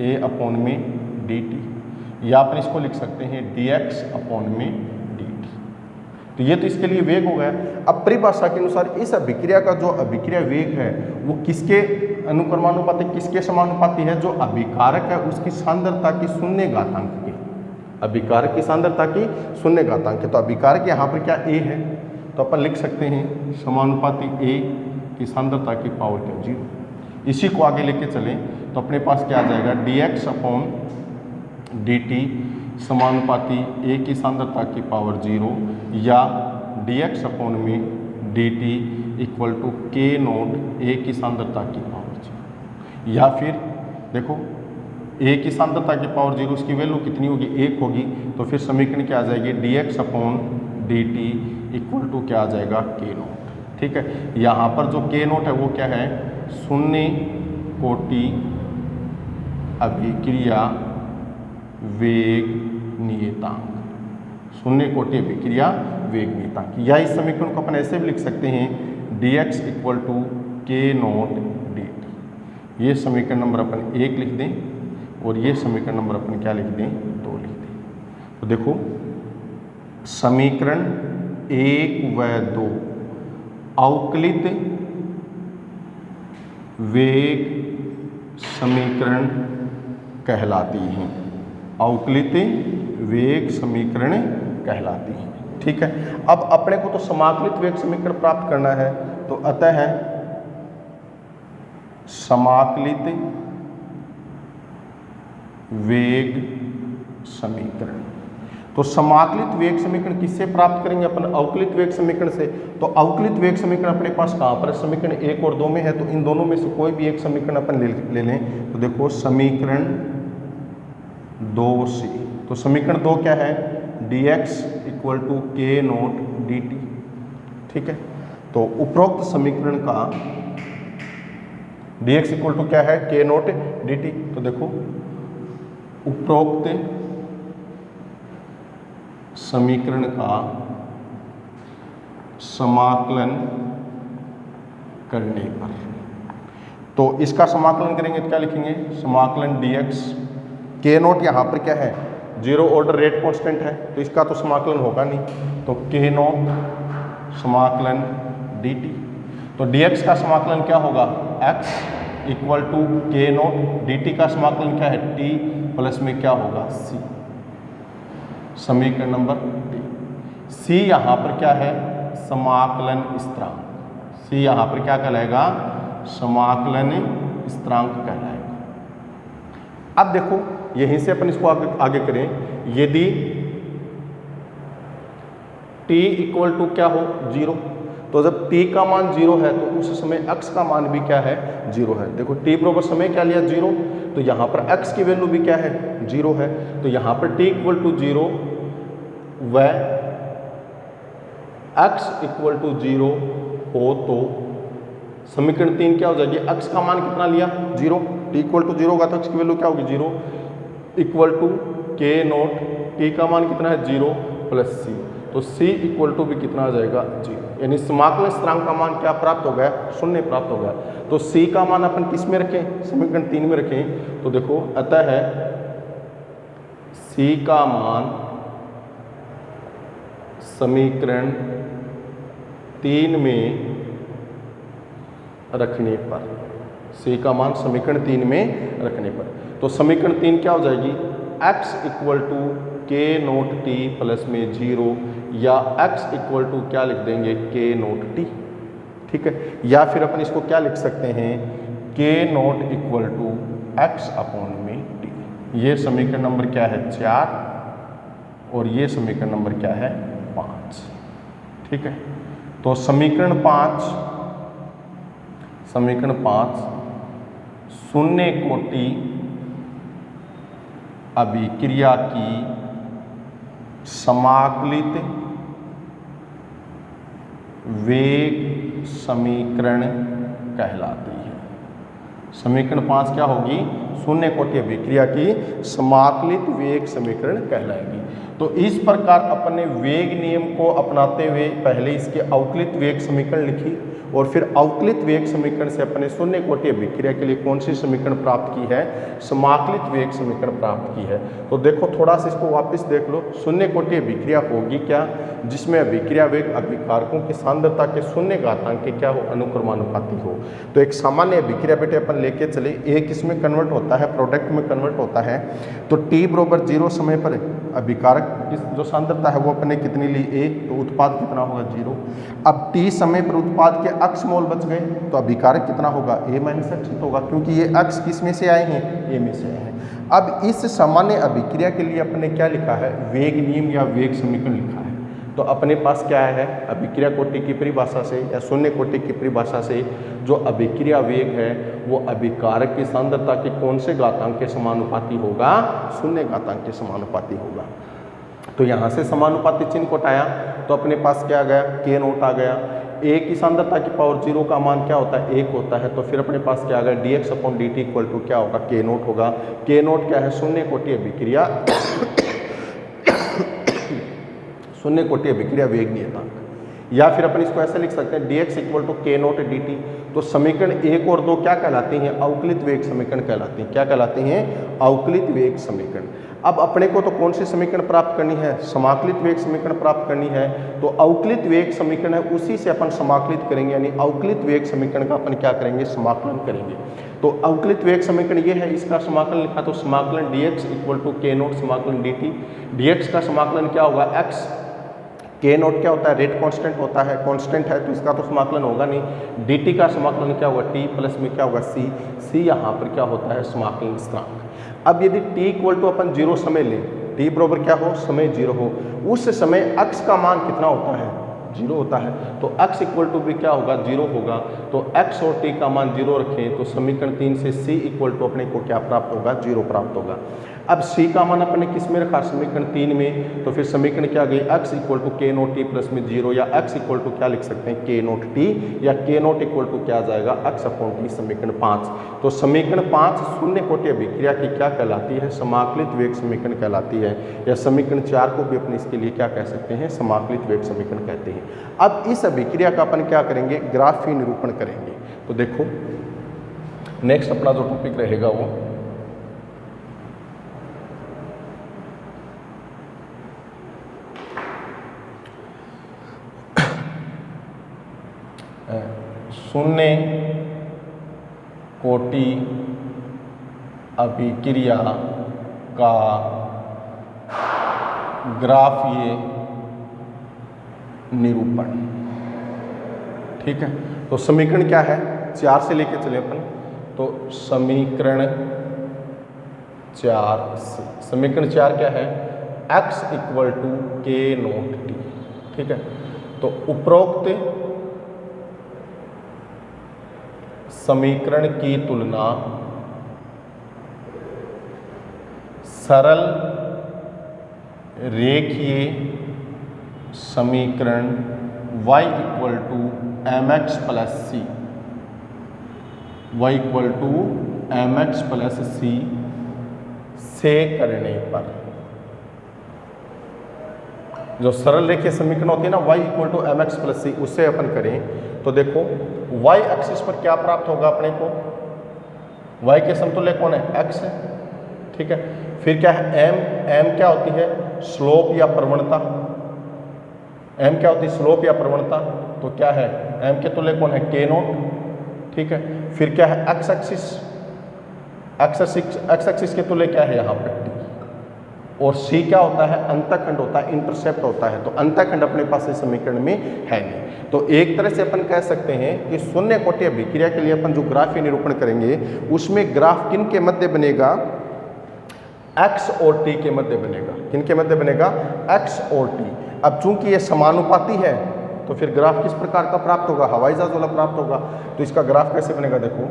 ए अपॉन में डी टी, या अपन इसको लिख सकते हैं डी एक्स अपॉन में डी टी। तो ये तो इसके लिए वेग हो गया। अब परिभाषा के अनुसार इस अभिक्रिया का जो अभिक्रिया वेग है वो किसके अनुक्रमानुपाती, किसके समानुपाती है, जो अभिकारक है उसकी सांद्रता की शून्य घातांक के, अभिकारक की सांद्रता की शून्य घातांक के। तो अभिकारक यहाँ पर क्या ए है, तो अपन लिख सकते हैं समानुपाती ए की सांद्रता की पावर क्या, 0। इसी को आगे लेके चलें तो अपने पास क्या आ जाएगा, D X upon D T समानुपाती ए की सांद्रता की पावर 0, या डी एक्स अपॉन में डी टी इक्वल टू के नोट ए की सांद्रता की पावर 0, या फिर देखो ए की सांद्रता की पावर 0 उसकी वैल्यू कितनी होगी, 1 होगी, तो फिर समीकरण क्या आ जाएगी, D X upon D T equal to क्या आ जाएगा, के नोट। ठीक है, यहाँ पर जो के नोट है वो क्या है, शून्य कोटि अभिक्रिया वेग नियतांक, शून्य कोटि अभिक्रिया वेग नियतांक, या इस समीकरण को अपन ऐसे भी लिख सकते हैं, डी एक्स इक्वल टू के नोट डी टी। ये समीकरण नंबर अपन 1 लिख दें और ये समीकरण नंबर अपन क्या लिख दें, 2 लिख दें। तो देखो समीकरण 1 व 2 अवकलित वेग समीकरण कहलाती हैं, अवकलित वेग समीकरण कहलाती हैं। ठीक है, अब अपने को तो समाकलित वेग समीकरण प्राप्त करना है, तो अतः है समाकलित वेग समीकरण। तो समाकलित वेग समीकरण किससे प्राप्त करेंगे अपन, अवकलित वेग समीकरण से। तो अवकलित वेग समीकरण अपने पास कहाँ पर है, समीकरण 1 और 2 में है, तो इन दोनों में से कोई भी एक समीकरण अपन ले लें। तो देखो समीकरण 2 से, तो समीकरण 2 क्या है, डी एक्स इक्वल टू के नोट डी टी। ठीक है, तो उपरोक्त समीकरण का डी एक्स इक्वल टू क्या है, के नोट डी टी। तो देखो उपरोक्त समीकरण का समाकलन करने पर, तो इसका समाकलन करेंगे तो क्या लिखेंगे, समाकलन dx, के नोट यहाँ पर क्या है, 0 ऑर्डर रेट कांस्टेंट है, तो इसका तो समाकलन होगा नहीं, तो के नोट समाकलन dt। तो dx का समाकलन क्या होगा, x इक्वल टू के नोट, dt का समाकलन क्या है, t प्लस में क्या होगा, c। समीकरण नंबर डी। सी यहाँ पर क्या है, समाकलन स्थिरांक, सी यहाँ पर क्या कहलाएगा, समाकलन स्थिरांक कहलाएगा। अब देखो यहीं से अपन इसको आगे करें, यदि t इक्वल टू क्या हो, 0, तो जब t का मान 0 है तो उस समय x का मान भी क्या है, 0 है। देखो t बराबर समय क्या लिया, 0, तो यहाँ पर x की वैल्यू भी क्या है, 0 है। तो यहाँ पर t इक्वल टू 0 व x इक्वल टू 0 हो तो समीकरण 3 क्या हो जाएगी, x का मान कितना लिया, 0, t इक्वल टू 0 होगा तो x की वैल्यू क्या होगी, 0 इक्वल टू के नोट, t का मान कितना है, 0 प्लस c, तो c इक्वल टू भी कितना आ जाएगा, 0। यानी समाकलन स्थिरांक का मान क्या प्राप्त हो गया, 0 प्राप्त हो गया। तो c का मान अपन किस में रखें, समीकरण 3 में रखें। तो देखो अतः है c का मान समीकरण 3 में रखने पर, c का मान समीकरण 3 में रखने पर, तो समीकरण 3 क्या हो जाएगी, x इक्वल टू के नोट t प्लस में 0, या x इक्वल टू क्या लिख देंगे, के नोट t। ठीक है, या फिर अपन इसको क्या लिख सकते हैं, K naught equal to x upon में t। ये समीकरण नंबर क्या है 4 और ये समीकरण नंबर क्या है 5। ठीक है, तो समीकरण 5 शून्य कोटि अभिक्रिया की समाकलित वेग समीकरण कहलाती है। समीकरण 5 क्या होगी? शून्य कोटि अभिक्रिया की समाकलित वेग समीकरण कहलाएगी। तो इस प्रकार अपने वेग नियम को अपनाते हुए पहले इसके अवकलित वेग समीकरण लिखी और फिर अवकलित वेग समीकरण से अपने शून्य कोटि अभिक्रिया के लिए कौन सी समीकरण प्राप्त की है? समाकलित वेग समीकरण प्राप्त की है। तो देखो थोड़ा सा इसको वापस देख लो। शून्य कोटि अभिक्रिया होगी क्या? जिसमें अभिक्रिया वेग अभिकारकों की सांद्रता के शून्य घातांक के क्या हो? अनुक्रमानुपाती हो। तो एक सामान्य अभिक्रिया बेटे अपन लेके चले, एक इसमें कन्वर्ट होता है, प्रोडक्ट में कन्वर्ट होता है। तो t बराबर 0 समय पर अभिकारक की जो सांद्रता है वो अपने कितनी ली? a, तो उत्पाद कितना होगा? 0। अब t समय पर उत्पाद के अक्ष मोल बच गए तो अभिकारक कितना होगा? a माइनस x होगा, क्योंकि ये अक्ष किस में से आए हैं? a में से आए हैं। अब इस सामान्य अभिक्रिया के लिए अपने क्या लिखा है? वेग नियम या वेग समीकरण लिखा है। तो अपने पास क्या है? अभिक्रिया कोटि की परिभाषा से या शून्य कोटि की परिभाषा से जो अभिक्रिया वेग है वो अभिकारक की सांद्रता के कौन से घातांक के समानुपाती होगा? शून्य घातांक के समानुपाती होगा। तो यहाँ से समानुपाती चिन्ह को हटाया तो अपने पास क्या आ गया? k नोट आ गया। a की सांद्रता की पावर 0 का मान क्या होता है? 1 होता है। तो फिर अपने पास क्या आ गया? dx upon dt equal to क्या होगा? k नोट होगा। k नोट क्या है? शून्य कोटि अभिक्रिया शून्य कोटि अभिक्रिया वेग नियतांक। या फिर अपन इसको ऐसे लिख सकते हैं dx equal to k naught dt। तो समीकरण 1 और 2 क्या कहलाती हैं? अवकलित वेग समीकरण कहलाती हैं। क्या कहलाती हैं? अवकलित वेग समीकरण। अब अपने को तो कौन सी समीकरण प्राप्त करनी है? समाकलित वेग समीकरण प्राप्त करनी है। तो अवकलित वेग समीकरण है उसी से अपन समाकलित करेंगे, यानी अवकलित वेग समीकरण का अपन क्या करेंगे? समाकलन करेंगे। तो अवकलित वेग समीकरण ये है, इसका समाकलन लिखा तो समाकलन dx equal to k naught समाकलन dt। dx का समाकलन क्या होगा? x। k नोट क्या होता है? रेट कांस्टेंट होता है, कांस्टेंट है तो इसका तो समाकलन होगा नहीं। dt का समाकलन क्या होगा? t प्लस में क्या होगा? c। c यहाँ पर क्या होता है? समाकलन स्थिरांक। अब यदि t इक्वल टू अपन 0 समय लें, t बराबर क्या हो? समय 0 हो, उस समय x का मान कितना होता है? 0 होता है। तो x इक्वल टू भी क्या होगा? 0 होगा। तो x और t का मान 0 रखें तो समीकरण 3 से c इक्वल टू अपने को क्या प्राप्त होगा? 0 प्राप्त होगा। अब c का मान अपने किस में रखा? समीकरण 3 में। तो फिर समीकरण क्या गई? x equal to k naught t plus में 0, या x इक्वल टू क्या लिख सकते हैं? k नोट t, या k नोट इक्वल टू क्या आ जाएगा? x upon t। समीकरण 5। तो समीकरण 5 शून्य कोटि अभिक्रिया की क्या कहलाती है? समाकलित वेग समीकरण कहलाती है। या समीकरण 4 को भी अपने इसके लिए क्या कह सकते हैं? समाकलित वेग समीकरण कहते हैं। अब इस अभिक्रिया का अपन क्या करेंगे? ग्राफीय निरूपण करेंगे। तो देखो नेक्स्ट अपना जो टॉपिक रहेगा वो शून्य कोटि अभिक्रिया का ग्राफीय निरूपण। ठीक है, तो समीकरण क्या है? 4 से लेके चले अपन। तो समीकरण 4 से, समीकरण 4 क्या है? x equal to k naught t। ठीक है, तो उपरोक्त समीकरण की तुलना सरल रेखीय समीकरण y equal to mx plus c, y equal to mx plus c से करने पर, जो सरल रेखीय समीकरण होती है ना y equal to mx plus c, उससे अपन करें तो देखो y एक्सिस पर क्या प्राप्त होगा अपने को? y के समतुल्य कौन है? x है। ठीक है, फिर क्या है? m क्या होती है? स्लोप या प्रवणता। m क्या होती है? स्लोप या प्रवणता। तो क्या है? m के तुल्य कौन है? k note. ठीक है, फिर क्या है? x एक्सिस के तुल्य क्या है यहाँ पर? t। और c क्या होता है? अंतःखंड होता है, इंटरसेप्ट होता है। तो अंतःखंड अपने पास इस समीकरण में है नहीं। तो एक तरह से अपन कह सकते हैं कि शून्य कोटि अभिक्रिया के लिए अपन जो ग्राफीय निरूपण करेंगे उसमें ग्राफ किन के मध्य बनेगा? एक्स और टी के मध्य बनेगा। किनके मध्य बनेगा? एक्स और टी। अब चूंकि ये समानुपाती है तो फिर ग्राफ किस प्रकार का प्राप्त होगा? हवाई जहाज वाला प्राप्त होगा। तो इसका ग्राफ कैसे बनेगा? देखो,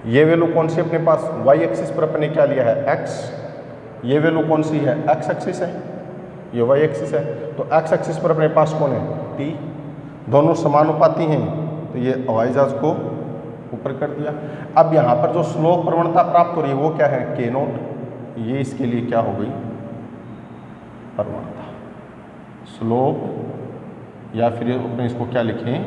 ये वैल्यू कौन सी अपने पास? वाई एक्सिस पर अपने क्या लिया है? एक्स। ये वैल्यू कौन सी है? एक्स एक्सिस है, ये वाई एक्सिस है। तो एक्स एक्सिस पर अपने पास कौन है? टी। दोनों समानुपाती हैं तो ये हवाई जहाज को ऊपर कर दिया। अब यहाँ पर जो स्लोप प्रवणता प्राप्त हो रही है वो क्या है? के नोट। ये इसके लिए क्या हो गई? प्रवणता। स्लोप या फिर अपने इसको क्या लिखें?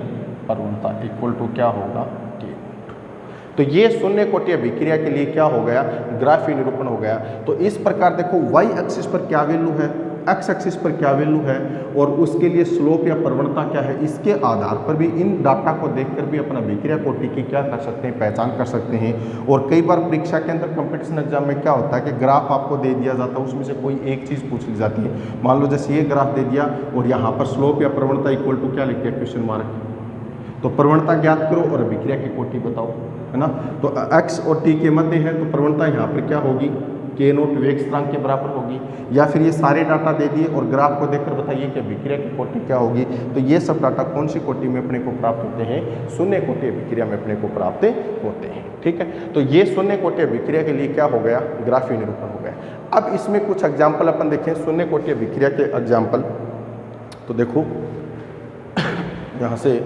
प्रवणता इक्वल टू क्या होगा? के नोट। तो ये शून्य कोटि अभिक्रिया के लिए क्या हो गया? ग्राफीय निरूपण हो गया। तो इस प्रकार देखो, वाई एक्सिस पर क्या वैल्यू है, एक्स एक्सिस पर क्या वैल्यू है और उसके लिए स्लोप या प्रवणता क्या है, इसके आधार पर भी इन डाटा को देखकर भी अपना अभिक्रिया कोटि की क्या कर सकते हैं? पहचान कर सकते हैं। और कई बार परीक्षा के अंदर कंपटीशन एग्जाम में क्या होता है कि ग्राफ आपको दे दिया जाता है, उसमें से कोई एक चीज़ पूछ ली जाती है। मान लो जैसे ये ग्राफ दे दिया और यहाँ पर स्लोप या प्रवणता इक्वल टू क्या लिख दिया? Question mark. तो प्रवणता ज्ञात करो और अभिक्रिया की कोटि बताओ, है ना। तो एक्स और टी के मध्य है तो प्रवणता यहाँ पर क्या होगी? के नोट वेग स्थिरांक के बराबर होगी। या फिर ये सारे डाटा दे दिए और ग्राफ को देखकर बताइए कि अभिक्रिया की कोटि क्या होगी। तो ये सब डाटा कौन सी कोटि में अपने को प्राप्त होते हैं? शून्य कोटि अभिक्रिया में अपने को प्राप्त होते हैं। ठीक है, तो ये शून्य कोटि अभिक्रिया के लिए क्या हो गया? ग्राफीय निरूपण हो गया। अब इसमें कुछ एग्जाम्पल अपन देखें शून्य कोटि अभिक्रिया के एग्जाम्पल। तो देखो यहाँ से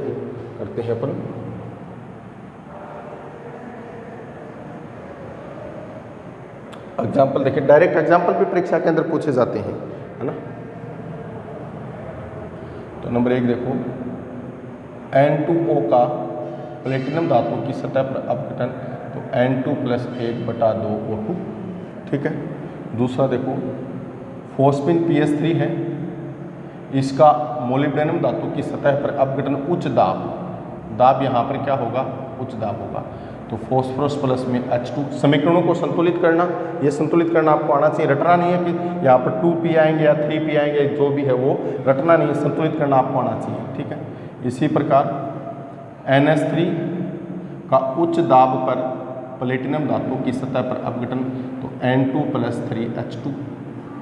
करते हैं अपन। एग्जाम्पल देखिए, डायरेक्ट एग्जाम्पल भी परीक्षा के अंदर पूछे जाते हैं, है ना। तो नंबर 1 देखो, N2O का प्लेटिनम धातु की सतह पर अपघटन, तो N2 + 1/2 O2। ठीक है। दूसरा देखो, फॉस्फिन PS3 है, इसका मोलिब्डेनम धातु की सतह पर अपघटन उच्च दाब यहाँ पर क्या होगा? उच्च दाब होगा। तो फॉस्फोरस प्लस में H2, समीकरणों को संतुलित करना, ये संतुलित करना आपको आना चाहिए। रटना नहीं है कि यहाँ पर 2p आएंगे या 3p आएंगे, जो भी है वो रटना नहीं है, संतुलित करना आपको आना चाहिए। ठीक है। इसी प्रकार NH3 का उच्च दाब पर प्लेटिनम धातु की सतह पर अपघटन, तो N2 + 3H2,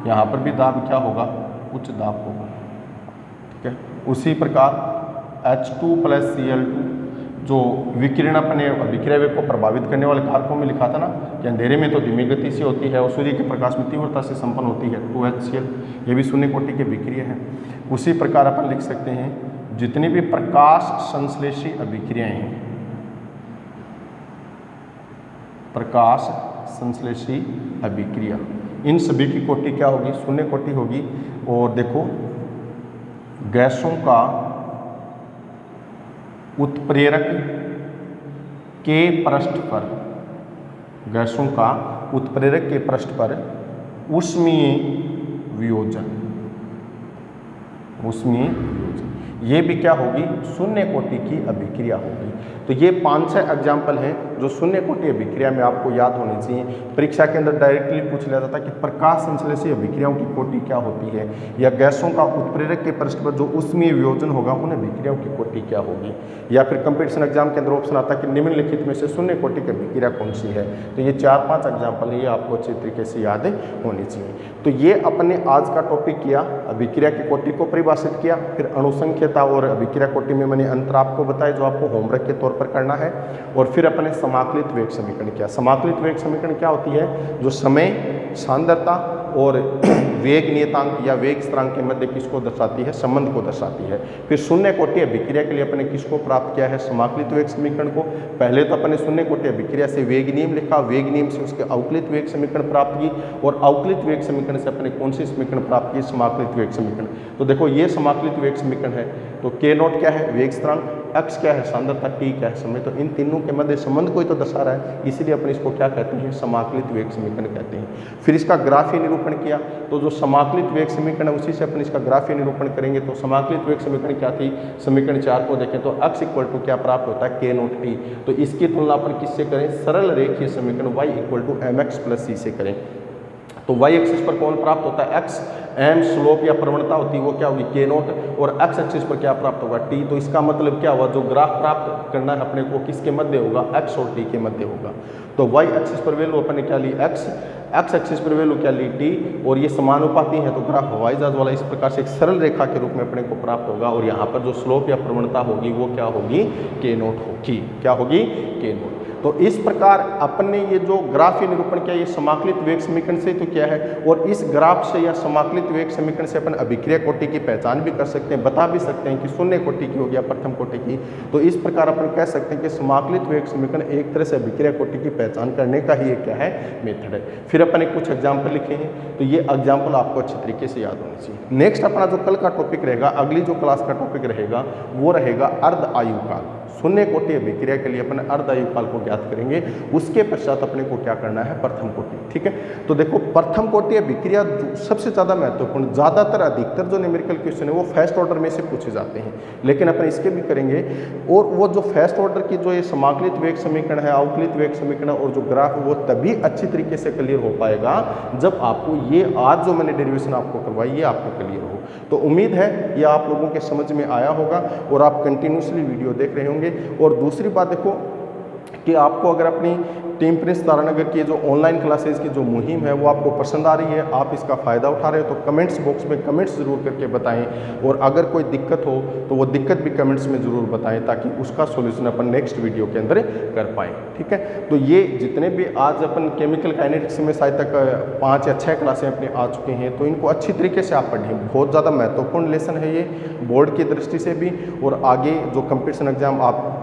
यहाँ पर भी दाब क्या होगा? उच्च दाब होगा। ठीक है। उसी प्रकार H2 + Cl2 जो विकिरण अपने अभिक्रिया वेग को प्रभावित करने वाले कारकों में लिखा था ना कि अंधेरे में तो धीमी गति से होती है और सूर्य के प्रकाश में तीव्रता से संपन्न होती है, 2HCl, ये भी शून्य कोटि की अभिक्रिया है। उसी प्रकार अपन लिख सकते हैं जितनी भी प्रकाश संश्लेषी अभिक्रियाएं हैं, प्रकाश संश्लेषी अभिक्रिया, इन सभी की कोटि क्या होगी? शून्य कोटि होगी। और देखो, गैसों का उत्प्रेरक के पृष्ठ पर, गैसों का उत्प्रेरक के पृष्ठ पर ऊष्मीय वियोजन, ऊष्मीय वियोजन, ये भी क्या होगी? शून्य कोटि की अभिक्रिया होगी। तो ये 5-6 एग्जाम्पल हैं जो शून्य कोटि अभिक्रिया में आपको याद होनी चाहिए। परीक्षा के अंदर डायरेक्टली पूछ लिया जाता है कि प्रकाश संश्लेषी अभिक्रियाओं की कोटि क्या होती है, या गैसों का उत्प्रेरक के पृष्ठ पर जो ऊष्मीय वियोजन होगा उन अभिक्रियाओं की कोटि क्या होगी, या फिर कंपटीशन एग्जाम के अंदर ऑप्शन आता है कि निम्नलिखित में से शून्य कोटि की अभिक्रिया कौन सी है। तो ये 4-5 एग्जाम्पल ये आपको अच्छे तरीके से याद होनी चाहिए। तो ये अपने आज का टॉपिक किया, अभिक्रिया की कोटि को परिभाषित किया, फिर अणुसंख्यता और अभिक्रिया कोटि में मैंने अंतर आपको बताया जो आपको होमवर्क के तौर पर करना है, और फिर अपने समाकलित वेग समीकरण किया। समाकलित वेग समीकरण क्या होती है? जो समय, सांद्रता और वेग नियतांक या वेग स्थिरांक के मध्य किसको दर्शाती है? संबंध को दर्शाती है। फिर शून्य कोटि अभिक्रिया के लिए अपने किसको प्राप्त किया है? समाकलित वेग समीकरण को। पहले तो अपने शून्य कोटि अभिक्रिया से वेग नियम लिखा, वेग नियम से उसके अवकलित वेग समीकरण प्राप्त की, और अवकलित वेग समीकरण से अपने कौन सी समीकरण प्राप्त की? समाकलित वेग समीकरण। तो देखो ये समाकलित वेग समीकरण है। तो के नोट क्या है? वेग स्थिरांक, एक्स क्या है? सांद्रता, टी क्या है? समय। तो इन तीनों के मध्य संबंध को ही तो दर्शा रहा है, इसलिए अपन इसको क्या कहते हैं? समाकलित वेग समीकरण कहते हैं। फिर इसका ग्राफीय निरूपण किया, तो जो समाकलित वेग समीकरण है उसी से अपन इसका ग्राफीय निरूपण करेंगे। तो समाकलित वेग समीकरण क्या थी? समीकरण 4 को देखें तो x = क्या प्राप्त होता है? के नोट टी। तो इसकी तुलना अपन किससे करें? सरल रेखीय समीकरण y = mx + c से करें। तो वाई एक्सिस पर कौन प्राप्त होता है, एक्स, एम स्लोप या प्रवणता होती है वो क्या होगी, के नोट, और एक्स एक्सिस पर क्या प्राप्त होगा, टी। तो इसका मतलब क्या हुआ, जो ग्राफ प्राप्त करना है अपने को किसके मध्य होगा, एक्स और टी के मध्य होगा। तो वाई एक्सिस पर वैल्यू अपन ने क्या ली, एक्स, एक्स एक्सिस पर वैल्यू क्या ली, टी, और ये समानुपाती है तो ग्राफ हवाई जहाज वाला इस प्रकार से एक सरल रेखा के रूप में अपने को प्राप्त होगा। और यहाँ पर जो स्लोप या प्रवणता होगी वो क्या होगी, के नोट होगी। क्या होगी, के नोट। तो इस प्रकार अपन ने ये जो ग्राफ निरूपण किया, ये समाकलित वेग समीकरण से तो क्या है, और इस ग्राफ से या समाकलित वेग समीकरण से अपन अभिक्रिया कोटि की पहचान भी कर सकते हैं, बता भी सकते हैं कि शून्य कोटि की हो गया, प्रथम कोटि की। तो इस प्रकार अपन कह सकते हैं कि समाकलित वेग समीकरण एक तरह से अभिक्रिया कोटि की पहचान करने का ही एक क्या है, मेथड है। फिर अपन ने कुछ एग्जाम्पल लिखे हैं, तो ये एग्जाम्पल आपको अच्छे तरीके से याद होने चाहिए। नेक्स्ट अपना जो कल का टॉपिक रहेगा, अगली जो क्लास का टॉपिक रहेगा वो रहेगा अर्ध आयु काल। शून्य कोटि अभिक्रिया के लिए अपन अर्ध आयु काल को ज्ञात करेंगे, उसके पश्चात अपने को क्या करना है, प्रथम कोटि। ठीक है, तो देखो प्रथम कोटि अभिक्रिया सबसे ज़्यादा महत्वपूर्ण, ज़्यादातर अधिकतर जो न्यूमेरिकल क्वेश्चन है वो फर्स्ट ऑर्डर में से पूछे जाते हैं, लेकिन अपन इसके भी करेंगे। और वो जो फर्स्ट ऑर्डर की जो ये समाकलित वेग समीकरण है, अवकलित वेग समीकरण और जो ग्राफ है वो तभी अच्छी तरीके से क्लियर हो पाएगा जब आपको ये आज जो मैंने डेरिवेशन आपको करवाई ये आपको क्लियर हो। तो उम्मीद है ये आप लोगों के समझ में आया होगा और आप कंटिन्यूसली वीडियो देख रहे होंगे। और दूसरी बात देखो कि आपको अगर अपनी टीम प्रिंस तारानगर की जो ऑनलाइन क्लासेस की जो मुहिम है वो आपको पसंद आ रही है, आप इसका फ़ायदा उठा रहे हो, तो कमेंट्स बॉक्स में कमेंट्स ज़रूर करके बताएं। और अगर कोई दिक्कत हो तो वो दिक्कत भी कमेंट्स में ज़रूर बताएं, ताकि उसका सॉल्यूशन अपन नेक्स्ट वीडियो के अंदर कर पाएँ। ठीक है, तो ये जितने भी आज अपन केमिकल काइनेटिक्स में शायद तक 5 या 6 क्लासें अपने आ चुके हैं, तो इनको अच्छी तरीके से आप पढ़ें। बहुत ज़्यादा महत्वपूर्ण लेसन है ये बोर्ड की दृष्टि से भी, और आगे जो कंपटीशन एग्जाम आप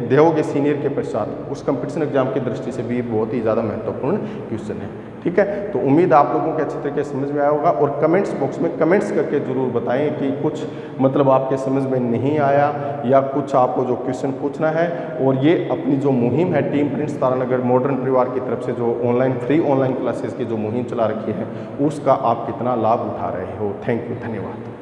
दोगे सीनियर के पश्चात, उस कंपटीशन एग्जाम की दृष्टि से भी बहुत ही ज़्यादा महत्वपूर्ण क्वेश्चन है। ठीक है, तो उम्मीद आप लोगों के अच्छे तरीके से समझ में आया होगा। और कमेंट्स बॉक्स में कमेंट्स करके ज़रूर बताएं कि कुछ मतलब आपके समझ में नहीं आया या कुछ आपको जो क्वेश्चन पूछना है। और ये अपनी जो मुहिम है टीम प्रिंस तारानगर मॉडर्न परिवार की तरफ से जो फ्री ऑनलाइन क्लासेस की जो मुहिम चला रखी है, उसका आप कितना लाभ उठा रहे हो। थैंक यू, धन्यवाद।